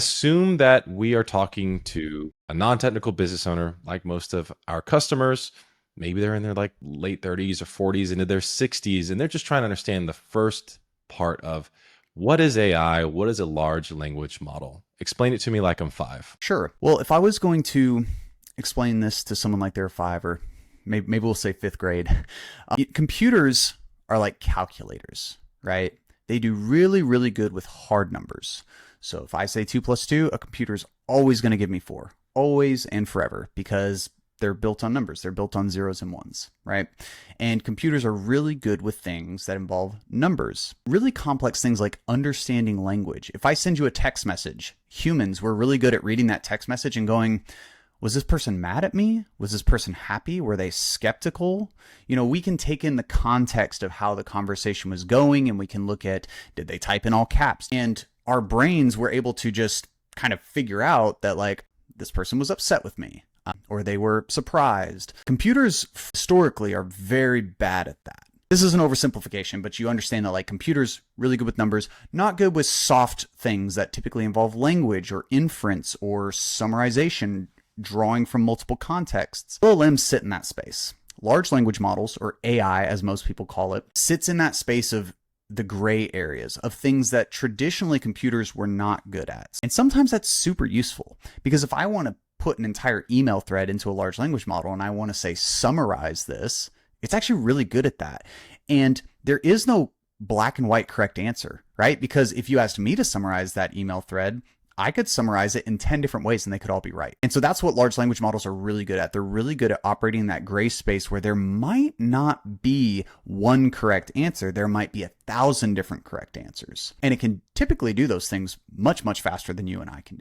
Assume that we are talking to a non-technical business owner, like most of our customers. Maybe they're in their like late 30s or 40s into their 60s, and they're just trying to understand the first part of what is AI? What is a large language model? Explain it to me like I'm five. Sure. Well, if I was going to explain this to someone like they're five, or maybe we'll say fifth grade, computers are like calculators, right? They do really, really good with hard numbers. So if I say 2 plus 2, a computer's always going to give me 4, always and forever, because they're built on numbers. They're built on zeros and ones, right? And computers are really good with things that involve numbers, really complex things like understanding language. If I send you a text message, humans were really good at reading that text message and going, was this person mad at me? Was this person happy? Were they skeptical? We can take in the context of how the conversation was going, and we can look at, did they type in all caps? And our brains were able to just kind of figure out that, like, this person was upset with me, or they were surprised. Computers historically are very bad at that. This is an oversimplification, but you understand that, like, computers really good with numbers, not good with soft things that typically involve language or inference or summarization, drawing from multiple contexts. LLMs sit in that space. Large language models, or AI as most people call it, sits in that space of the gray areas of things that traditionally computers were not good at. And sometimes that's super useful, because if I want to put an entire email thread into a large language model and I want to say summarize this, it's actually really good at that. And there is no black and white correct answer, right? Because if you asked me to summarize that email thread, I could summarize it in 10 different ways and they could all be right. And so that's what large language models are really good at. They're really good at operating in that gray space where there might not be one correct answer. There might be 1,000 different correct answers. And it can typically do those things much, much faster than you and I can do.